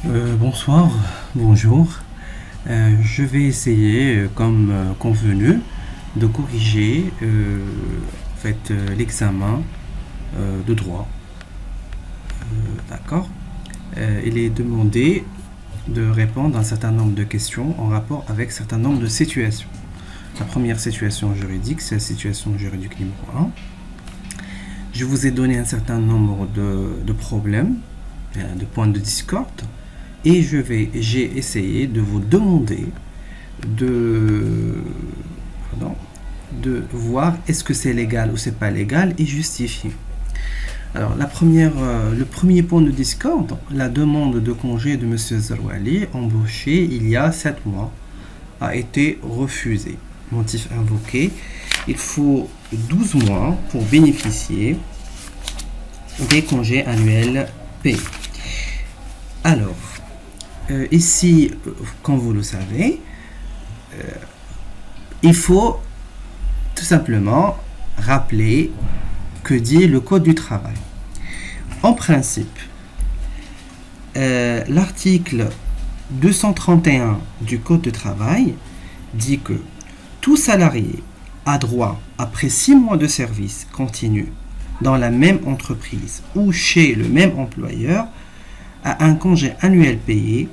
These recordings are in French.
Bonsoir, bonjour. Je vais essayer, comme convenu, de corriger l'examen de droit. D'accord. Il est demandé de répondre à un certain nombre de questions en rapport avec un certain nombre de situations. La première situation juridique, c'est la situation juridique numéro 1. Je vous ai donné un certain nombre de problèmes, de points de discorde. Et j'ai essayé de vous demander de voir est-ce que c'est légal ou c'est pas légal et justifier. Alors le premier point de discorde, la demande de congé de M. Zarouali, embauché il y a 7 mois, a été refusée. Motif invoqué, il faut 12 mois pour bénéficier des congés annuels payés. Alors, ici, comme vous le savez, il faut tout simplement rappeler que dit le Code du travail. En principe, l'article 231 du Code du travail dit que tout salarié a droit, après 6 mois de service continu dans la même entreprise ou chez le même employeur, à un congé annuel payé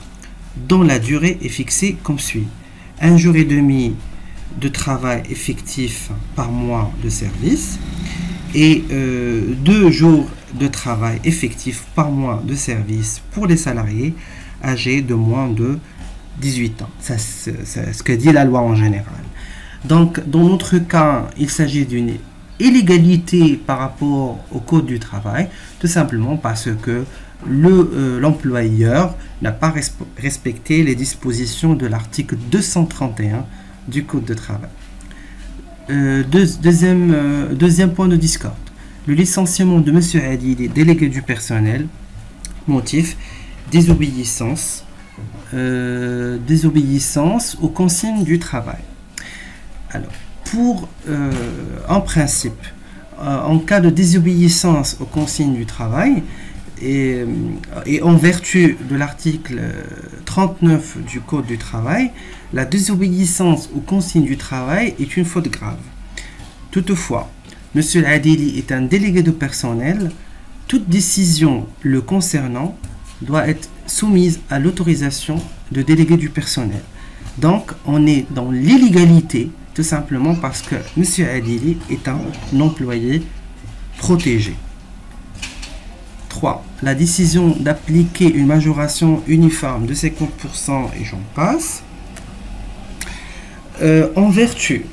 dont la durée est fixée comme suit. 1 jour et demi de travail effectif par mois de service et 2 jours de travail effectif par mois de service pour les salariés âgés de moins de 18 ans. C'est ce que dit la loi en général. Donc, dans notre cas, il s'agit d'une illégalité par rapport au Code du travail, tout simplement parce que l'employeur n'a pas respecté les dispositions de l'article 231 du Code de travail. Deuxième point de discorde. Le licenciement de M. Adili, délégué du personnel, motif désobéissance aux consignes du travail. Alors, en principe, en cas de désobéissance aux consignes du travail, et en vertu de l'article 39 du Code du travail, la désobéissance aux consignes du travail est une faute grave. Toutefois, M. Adili est un délégué de personnel. Toute décision le concernant doit être soumise à l'autorisation de délégué du personnel. Donc, on est dans l'illégalité, tout simplement parce que M. Adili est un employé protégé. 3. La décision d'appliquer une majoration uniforme de 50% et j'en passe. En vertu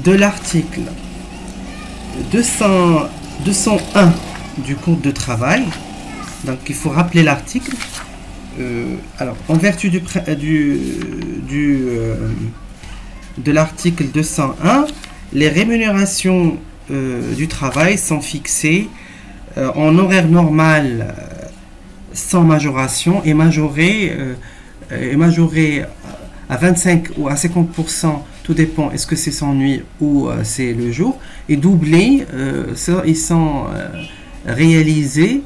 de l'article 201 du Code de travail, donc il faut rappeler l'article. Alors, en vertu de l'article 201, les rémunérations du travail sont fixées en horaire normal sans majoration et majoré à 25 ou à 50%, tout dépend, est-ce que c'est sans nuit ou c'est le jour, et doublé, ils sont réalisés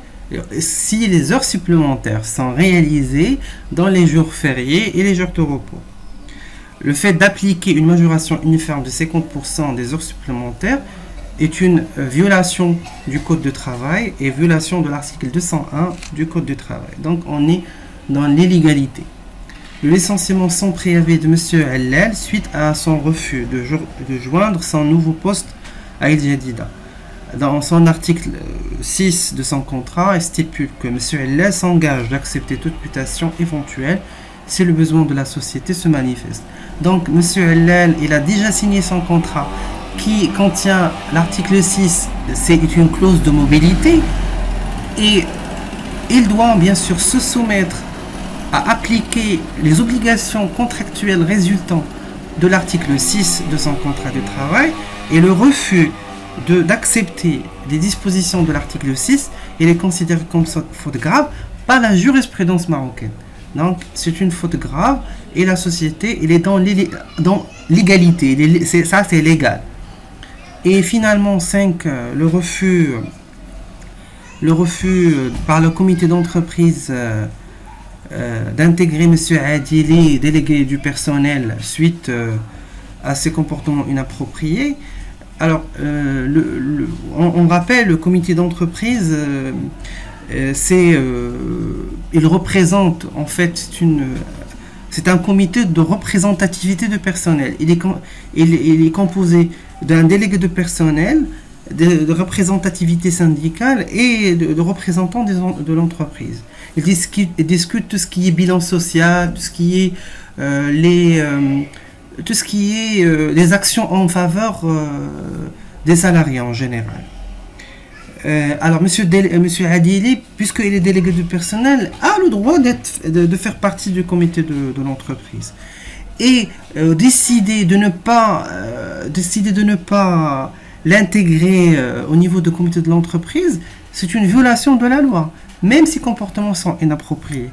si les heures supplémentaires sont réalisées dans les jours fériés et les jours de repos. Le fait d'appliquer une majoration uniforme de 50% des heures supplémentaires est une violation du Code de travail et violation de l'article 201 du Code du travail. Donc on est dans l'illégalité. Le licenciement sans préavis de M. Hellel suite à son refus de joindre son nouveau poste à El Jadida. Dans son article 6 de son contrat, il stipule que M. Hellel s'engage d'accepter toute mutation éventuelle si le besoin de la société se manifeste. Donc M. Hellel, il a déjà signé son contrat qui contient l'article 6, c'est une clause de mobilité, et il doit bien sûr se soumettre à appliquer les obligations contractuelles résultant de l'article 6 de son contrat de travail, et le refus d'accepter les dispositions de l'article 6, il est considéré comme faute grave par la jurisprudence marocaine. Donc c'est une faute grave et la société elle est dans l'égalité, ça c'est légal. Et finalement 5, le refus par le comité d'entreprise d'intégrer M. Adili, délégué du personnel, suite à ses comportements inappropriés. Alors, on rappelle, le comité d'entreprise, il représente, en fait, c'est un comité de représentativité de personnel. Il est composé d'un délégué de personnel, de représentativité syndicale et de représentants de l'entreprise. Il discute tout ce qui est bilan social, tout ce qui est les actions en faveur des salariés en général. Alors, monsieur Adili, puisqu'il est délégué du personnel, a le droit de faire partie du comité de l'entreprise. Et décider de ne pas l'intégrer au niveau du comité de l'entreprise, c'est une violation de la loi, même si les comportements sont inappropriés.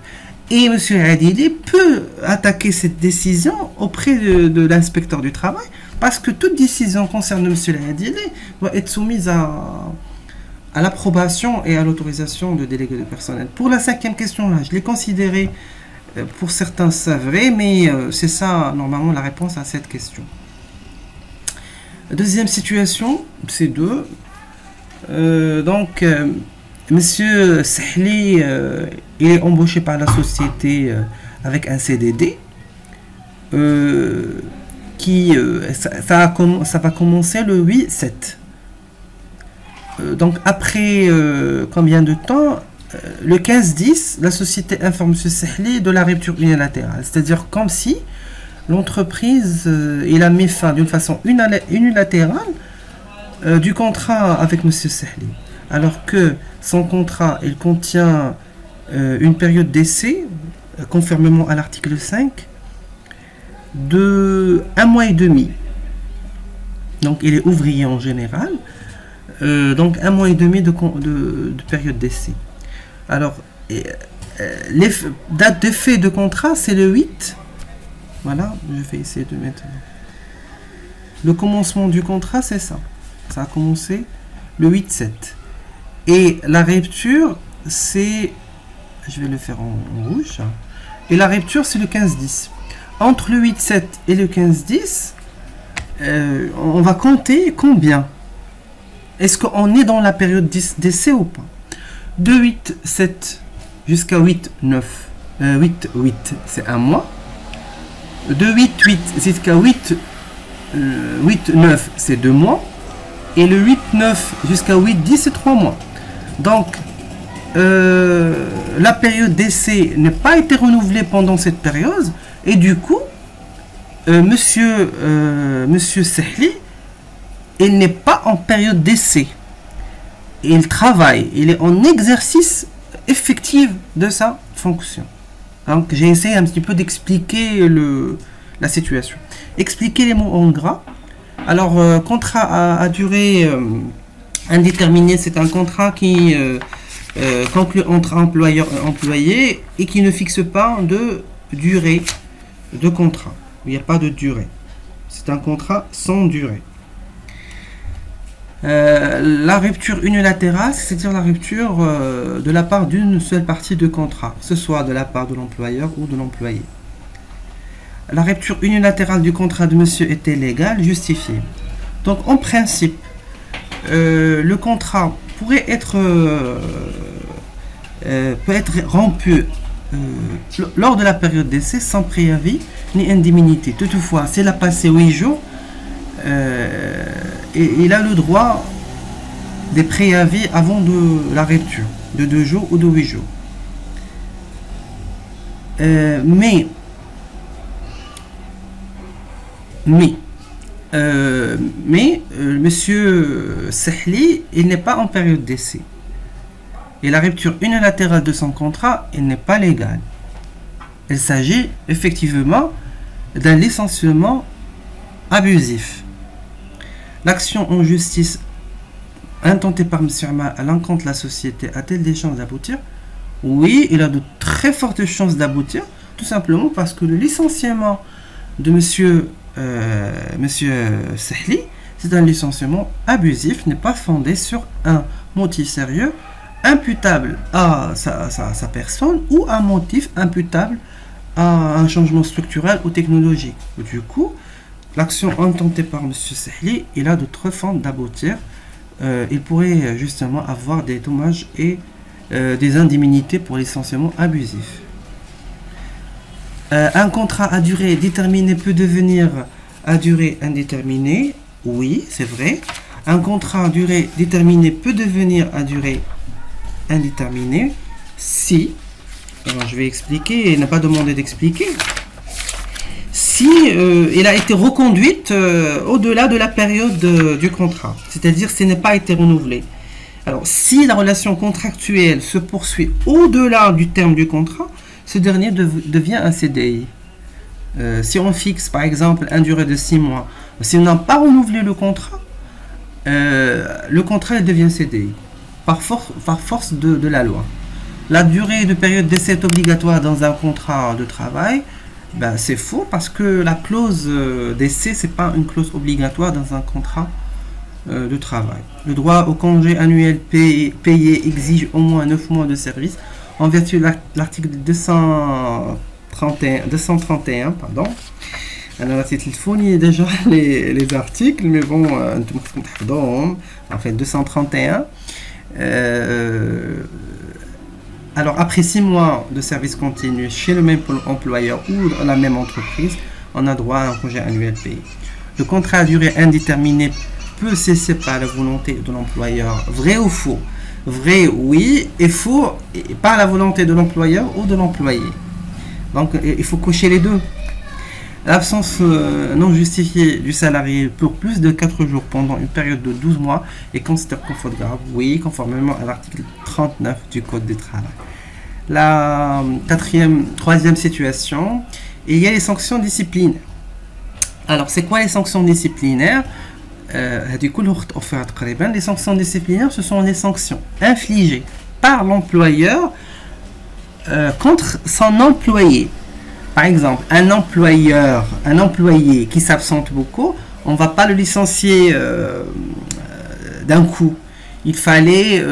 Et M. Adili peut attaquer cette décision auprès de l'inspecteur du travail, parce que toute décision concernant M. Adili doit être soumise à l'approbation et à l'autorisation de délégué de personnel. Pour la cinquième question, là, je l'ai considéré, pour certains c'est vrai, mais c'est ça normalement la réponse à cette question. Deuxième situation, c'est deux. Donc, Monsieur Sahli, il est embauché par la société avec un CDD. Ça va commencer le 8-7. Donc après combien de temps, le 15-10, la société informe M. Sahli de la rupture unilatérale. C'est-à-dire comme si l'entreprise il a mis fin d'une façon unilatérale du contrat avec M. Sahli. Alors que son contrat, il contient une période d'essai, conformément à l'article 5, de 1 mois et demi. Donc il est ouvrier en général. Donc 1 mois et demi de période d'essai. Alors, les dates d'effet de contrat, c'est le 8. Voilà, je vais essayer de mettre... Le commencement du contrat, c'est ça. Ça a commencé le 8-7. Et la rupture, c'est... Je vais le faire en rouge. Et la rupture, c'est le 15-10. Entre le 8-7 et le 15-10, on va compter combien? Est-ce qu'on est dans la période d'essai ou pas? De 8-7 jusqu'à 8-9. 8-8, c'est un mois. De 8-8 jusqu'à 8-9, c'est 2 mois. Et le 8-9 jusqu'à 8-10, c'est 3 mois. Donc, la période d'essai n'a pas été renouvelée pendant cette période. Et du coup, monsieur Sahli, il n'est pas en période d'essai. Il travaille, il est en exercice effectif de sa fonction. Donc j'ai essayé un petit peu d'expliquer la situation. Expliquer les mots en gras. Alors, contrat à durée indéterminée, c'est un contrat qui conclut entre employeur et employé et qui ne fixe pas de durée de contrat. Il n'y a pas de durée. C'est un contrat sans durée. La rupture unilatérale, c'est-à-dire la rupture de la part d'une seule partie de contrat, que ce soit de la part de l'employeur ou de l'employé. La rupture unilatérale du contrat de monsieur était légale, justifiée. Donc en principe, le contrat pourrait être peut être rompu lors de la période d'essai sans préavis ni indemnité. Toutefois, s'il a passé 8 jours, et il a le droit des préavis avant de la rupture, de 2 jours ou de 8 jours. Mais monsieur Sahli, il n'est pas en période d'essai. Et la rupture unilatérale de son contrat, elle n'est pas légale. Il s'agit effectivement d'un licenciement abusif. L'action en justice intentée par M. Amal à l'encontre de la société a-t-elle des chances d'aboutir? Oui, il a de très fortes chances d'aboutir, tout simplement parce que le licenciement de monsieur Sahli, c'est un licenciement abusif, n'est pas fondé sur un motif sérieux, imputable à sa personne ou un motif imputable à un changement structurel ou technologique. Du coup, l'action intentée par M. Sahli, il a d'autres formes d'aboutir. Il pourrait justement avoir des dommages et des indemnités pour licenciement abusif. Un contrat à durée déterminée peut devenir à durée indéterminée. Oui, c'est vrai. Un contrat à durée déterminée peut devenir à durée indéterminée si, alors je vais expliquer, il n'a pas demandé d'expliquer, si il a été reconduite au-delà de la période du contrat, c'est-à-dire s'il n'a pas été renouvelé. Alors, si la relation contractuelle se poursuit au-delà du terme du contrat, ce dernier devient un CDI. Si on fixe par exemple une durée de 6 mois, si on n'a pas renouvelé le contrat il devient CDI par force de la loi. La durée de période d'essai est obligatoire dans un contrat de travail. Ben, c'est faux parce que la clause d'essai, c'est pas une clause obligatoire dans un contrat de travail. Le droit au congé annuel payé exige au moins 9 mois de service en vertu de l'article 231. Pardon. Alors, c'est il déjà les articles, mais bon, en fait 231. Alors, après 6 mois de service continu chez le même employeur ou dans la même entreprise, on a droit à un congé annuel payé. Le contrat à durée indéterminée peut cesser par la volonté de l'employeur. Vrai ou faux? Vrai, oui, et faux, par la volonté de l'employeur ou de l'employé. Donc, il faut cocher les deux. L'absence non justifiée du salarié pour plus de 4 jours pendant une période de 12 mois est considérée comme faute grave, oui, conformément à l'article 39 du Code du travail. La troisième situation, il y a les sanctions disciplinaires. Alors, c'est quoi les sanctions disciplinaires? Les sanctions disciplinaires, ce sont les sanctions infligées par l'employeur contre son employé. Par exemple, un employé qui s'absente beaucoup, on ne va pas le licencier d'un coup. Il fallait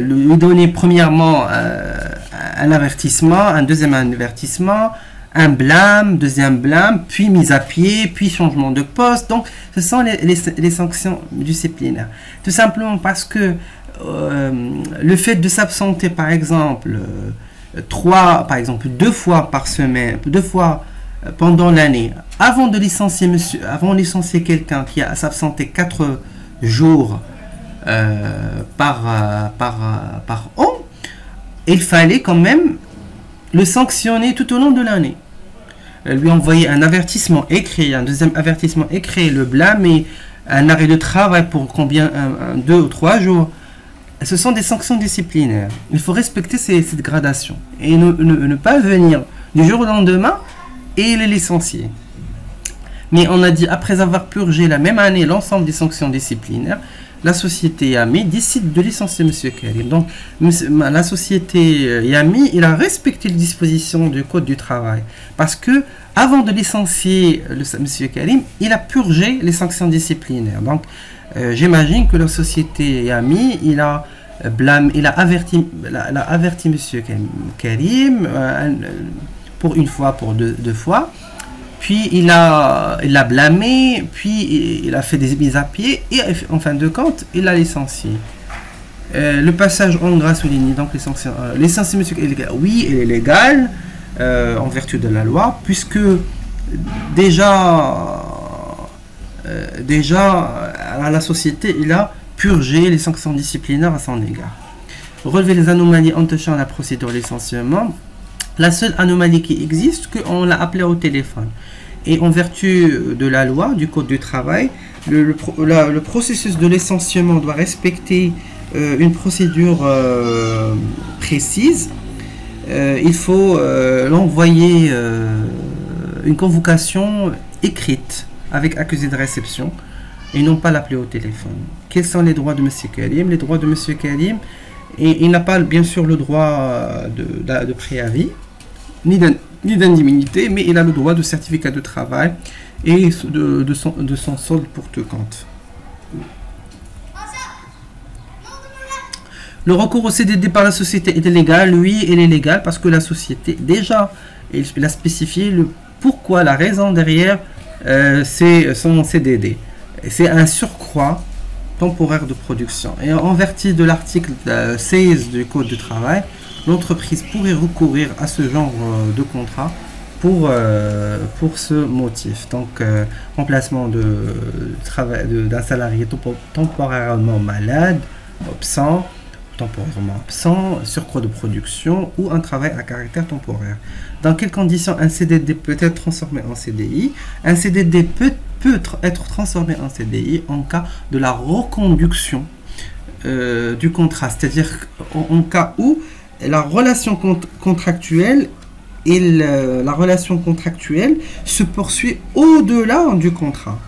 lui donner premièrement un avertissement, un deuxième avertissement, un blâme, deuxième blâme, puis mise à pied, puis changement de poste. Donc, ce sont les sanctions disciplinaires. Tout simplement parce que le fait de s'absenter, par exemple, 2 fois par semaine, 2 fois pendant l'année, avant de licencier quelqu'un qui a s'absenté 4 jours par an, il fallait quand même le sanctionner tout au long de l'année. Lui envoyer un avertissement écrit, un deuxième avertissement écrit, le blâmer, un arrêt de travail pour combien, 2 ou 3 jours. Ce sont des sanctions disciplinaires. Il faut respecter cette gradation et ne pas venir du jour au lendemain et les licencier. Mais on a dit, après avoir purgé la même année l'ensemble des sanctions disciplinaires, la société Yami décide de licencier M. Karim. Donc, la société Yami, il a respecté les dispositions du Code du travail. Parce que, avant de licencier M. Karim, il a purgé les sanctions disciplinaires. Donc, j'imagine que la société Yami, il a averti M. Karim pour une fois, pour deux fois. Puis il l'a blâmé, puis il a fait des mises à pied et en fin de compte, il l'a licencié. Le passage en grâce souligné, donc les sanctions. Licenciement oui, il est légal en vertu de la loi, puisque déjà à la société, il a purgé les sanctions disciplinaires à son égard. Relever les anomalies en touchant à la procédure de licenciement. La seule anomalie qui existe, qu'on l'a appelé au téléphone. Et en vertu de la loi, du Code du travail, le processus de licenciement doit respecter une procédure précise. Il faut l'envoyer une convocation écrite avec accusé de réception et non pas l'appeler au téléphone. Quels sont les droits de M. Karim? Les droits de M. Karim, et il n'a pas bien sûr le droit de préavis, ni d'indemnité, mais il a le droit de certificat de travail et de son solde pour tout compte. Le recours au CDD par la société est légal. Oui, il est légal parce que la société, déjà, il a spécifié le pourquoi, la raison derrière c'est son CDD. C'est un surcroît temporaire de production. Et en vertu de l'article 16 du Code du travail, l'entreprise pourrait recourir à ce genre de contrat pour ce motif. Donc, remplacement d'un salarié temporairement malade, temporairement absent, surcroît de production ou un travail à caractère temporaire. Dans quelles conditions un CDD peut être transformé en CDI? Un CDD peut être transformé en CDI en cas de la reconduction du contrat, c'est-à-dire en cas où la relation contractuelle se poursuit au-delà du contrat.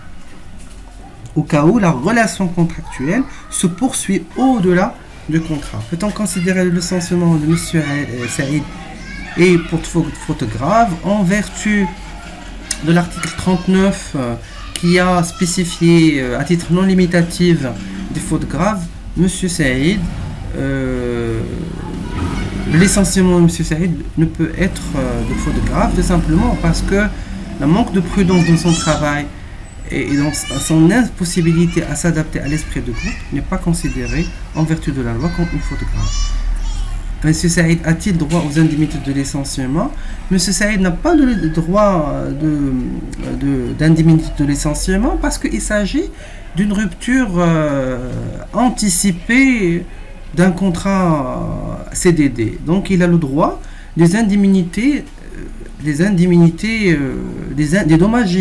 Au cas où la relation contractuelle se poursuit au-delà du contrat. Peut-on considérer le licenciement de M. Saïd et pour faute grave en vertu de l'article 39 qui a spécifié à titre non limitatif des fautes graves, M. Saïd, le licenciement de M. Saïd ne peut être de faute grave tout simplement parce que le manque de prudence dans son travail et dans son impossibilité à s'adapter à l'esprit de groupe n'est pas considéré en vertu de la loi comme une faute grave. M. Saïd a-t-il droit aux indemnités de licenciement? M. Saïd n'a pas de droit d'indemnité de licenciement parce qu'il s'agit d'une rupture anticipée d'un contrat CDD. Donc il a le droit des indemnités, des dommages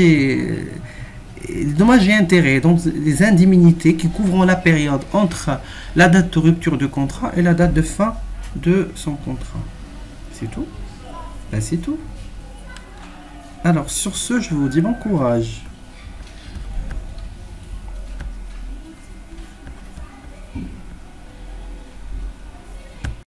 et intérêts, donc des indemnités qui couvrent la période entre la date de rupture du contrat et la date de fin de son contrat. C'est tout? Ben, c'est tout. Alors sur ce, je vous dis bon courage.